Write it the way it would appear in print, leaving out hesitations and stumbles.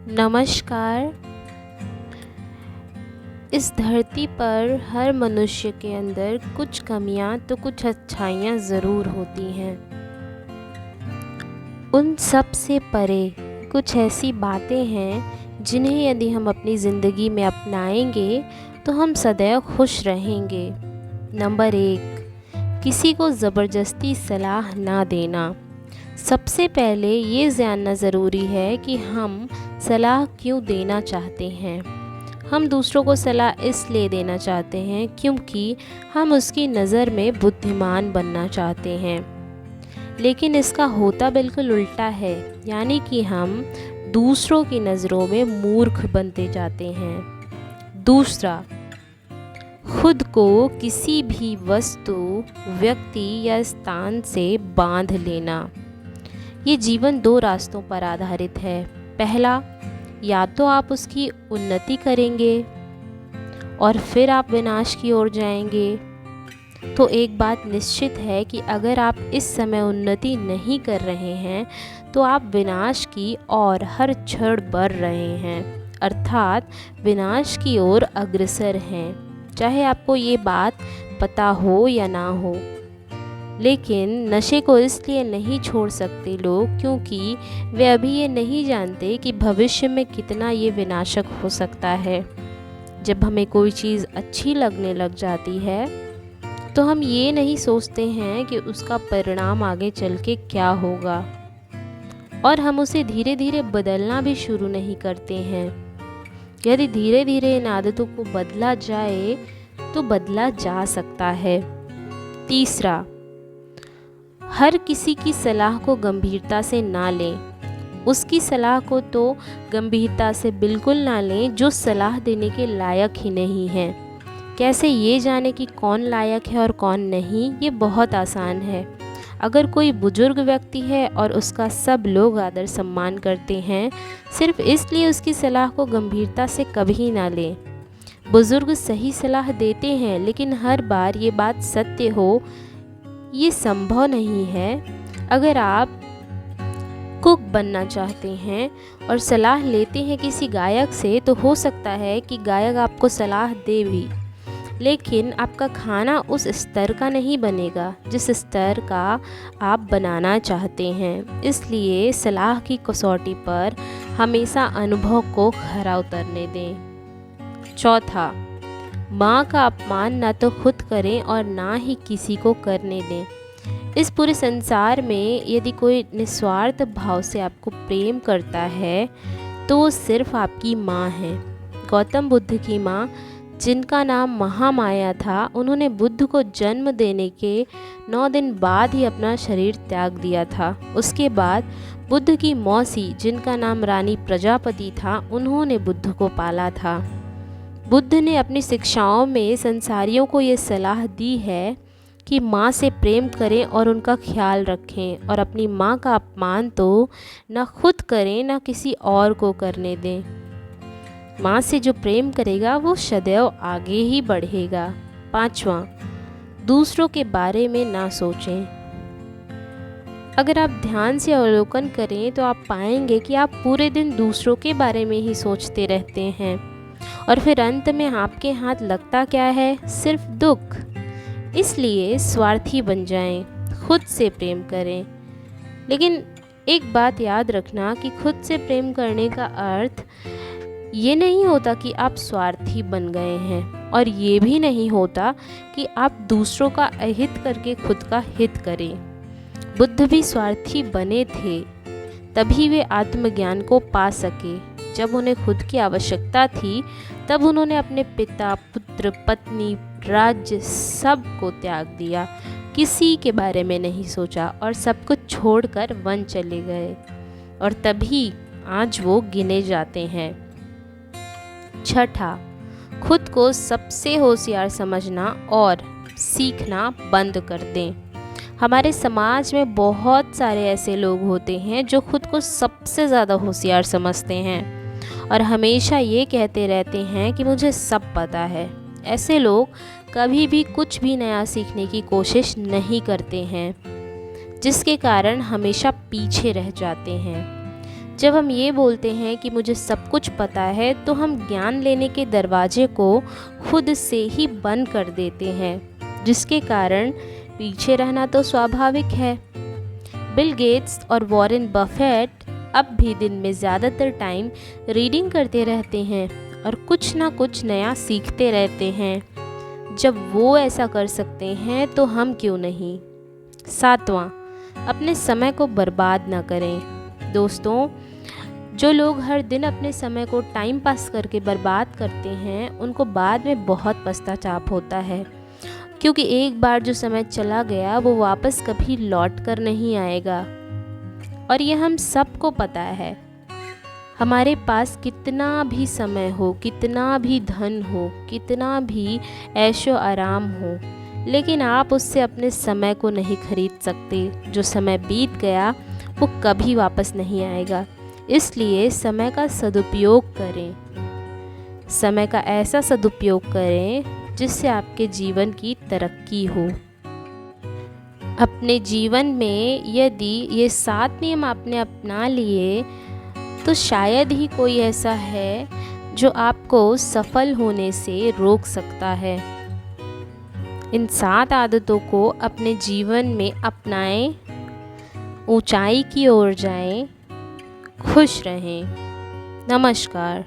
नमस्कार। इस धरती पर हर मनुष्य के अंदर कुछ कमियां तो कुछ अच्छाइयां ज़रूर होती हैं। उन सब से परे कुछ ऐसी बातें हैं जिन्हें यदि हम अपनी ज़िंदगी में अपनाएंगे तो हम सदैव खुश रहेंगे। नंबर 1, किसी को ज़बरदस्ती सलाह ना देना। सबसे पहले ये जानना ज़रूरी है कि हम सलाह क्यों देना चाहते हैं। हम दूसरों को सलाह इसलिए देना चाहते हैं क्योंकि हम उसकी नज़र में बुद्धिमान बनना चाहते हैं, लेकिन इसका होता बिल्कुल उल्टा है, यानी कि हम दूसरों की नज़रों में मूर्ख बनते जाते हैं। दूसरा, खुद को किसी भी वस्तु, व्यक्ति या स्थान से बांध लेना। ये जीवन 2 रास्तों पर आधारित है। पहला, या तो आप उसकी उन्नति करेंगे और फिर आप विनाश की ओर जाएंगे। तो एक बात निश्चित है कि अगर आप इस समय उन्नति नहीं कर रहे हैं तो आप विनाश की ओर हर क्षण बढ़ रहे हैं, अर्थात विनाश की ओर अग्रसर हैं, चाहे आपको ये बात पता हो या ना हो। लेकिन नशे को इसलिए नहीं छोड़ सकते लोग क्योंकि वे अभी ये नहीं जानते कि भविष्य में कितना ये विनाशक हो सकता है। जब हमें कोई चीज़ अच्छी लगने लग जाती है तो हम ये नहीं सोचते हैं कि उसका परिणाम आगे चल के क्या होगा, और हम उसे धीरे धीरे बदलना भी शुरू नहीं करते हैं। यदि धीरे धीरे इन आदतों को बदला जाए तो बदला जा सकता है। तीसरा, हर किसी की सलाह को गंभीरता से ना लें। उसकी सलाह को तो गंभीरता से बिल्कुल ना लें जो सलाह देने के लायक ही नहीं है। कैसे ये जाने कि कौन लायक है और कौन नहीं, ये बहुत आसान है। अगर कोई बुजुर्ग व्यक्ति है और उसका सब लोग आदर सम्मान करते हैं, सिर्फ इसलिए उसकी सलाह को गंभीरता से कभी ना लें। बुजुर्ग सही सलाह देते हैं, लेकिन हर बार ये बात सत्य हो ये संभव नहीं है। अगर आप कुक बनना चाहते हैं और सलाह लेते हैं किसी गायक से, तो हो सकता है कि गायक आपको सलाह दे भी, लेकिन आपका खाना उस स्तर का नहीं बनेगा जिस स्तर का आप बनाना चाहते हैं। इसलिए सलाह की कसौटी पर हमेशा अनुभव को खरा उतरने दें। चौथा, माँ का अपमान ना तो खुद करें और ना ही किसी को करने दें। इस पूरे संसार में यदि कोई निस्वार्थ भाव से आपको प्रेम करता है तो वो सिर्फ आपकी माँ है। गौतम बुद्ध की माँ, जिनका नाम महामाया था, उन्होंने बुद्ध को जन्म देने के 9 दिन बाद ही अपना शरीर त्याग दिया था। उसके बाद बुद्ध की मौसी, जिनका नाम रानी प्रजापति था, उन्होंने बुद्ध को पाला था। बुद्ध ने अपनी शिक्षाओं में संसारियों को ये सलाह दी है कि माँ से प्रेम करें और उनका ख्याल रखें, और अपनी माँ का अपमान तो न खुद करें न किसी और को करने दें। माँ से जो प्रेम करेगा वो सदैव आगे ही बढ़ेगा। पांचवा, दूसरों के बारे में ना सोचें। अगर आप ध्यान से अवलोकन करें तो आप पाएंगे कि आप पूरे दिन दूसरों के बारे में ही सोचते रहते हैं, और फिर अंत में आपके हाथ लगता क्या है? सिर्फ दुख। इसलिए स्वार्थी बन जाएं, खुद से प्रेम करें। लेकिन एक बात याद रखना कि खुद से प्रेम करने का अर्थ ये नहीं होता कि आप स्वार्थी बन गए हैं, और ये भी नहीं होता कि आप दूसरों का अहित करके खुद का हित करें। बुद्ध भी स्वार्थी बने थे, तभी वे आत्मज्ञान को पा सके। जब उन्हें खुद की आवश्यकता थी तब उन्होंने अपने पिता, पुत्र, पत्नी, राज्य सब को त्याग दिया, किसी के बारे में नहीं सोचा और सब कुछ छोड़कर वन चले गए, और तभी आज वो गिने जाते हैं। छठा, खुद को सबसे होशियार समझना और सीखना बंद कर दें। हमारे समाज में बहुत सारे ऐसे लोग होते हैं जो खुद को सबसे ज़्यादा होशियार समझते हैं और हमेशा ये कहते रहते हैं कि मुझे सब पता है। ऐसे लोग कभी भी कुछ भी नया सीखने की कोशिश नहीं करते हैं, जिसके कारण हमेशा पीछे रह जाते हैं। जब हम ये बोलते हैं कि मुझे सब कुछ पता है, तो हम ज्ञान लेने के दरवाजे को खुद से ही बंद कर देते हैं, जिसके कारण पीछे रहना तो स्वाभाविक है। बिल गेट्स और वॉरेन बफेट अब भी दिन में ज़्यादातर टाइम रीडिंग करते रहते हैं और कुछ ना कुछ नया सीखते रहते हैं। जब वो ऐसा कर सकते हैं तो हम क्यों नहीं। 7वां, अपने समय को बर्बाद ना करें। दोस्तों, जो लोग हर दिन अपने समय को टाइम पास करके बर्बाद करते हैं, उनको बाद में बहुत पश्चाताप होता है, क्योंकि एक बार जो समय चला गया वो वापस कभी लौट कर नहीं आएगा। और ये हम सबको पता है। हमारे पास कितना भी समय हो, कितना भी धन हो, कितना भी ऐशो आराम हो, लेकिन आप उससे अपने समय को नहीं खरीद सकते। जो समय बीत गया वो कभी वापस नहीं आएगा। इसलिए समय का सदुपयोग करें। समय का ऐसा सदुपयोग करें जिससे आपके जीवन की तरक्की हो। अपने जीवन में यदि ये 7 नियम आपने अपना लिए, तो शायद ही कोई ऐसा है जो आपको सफल होने से रोक सकता है। इन 7 आदतों को अपने जीवन में अपनाएं, ऊंचाई की ओर जाएं, खुश रहें। नमस्कार।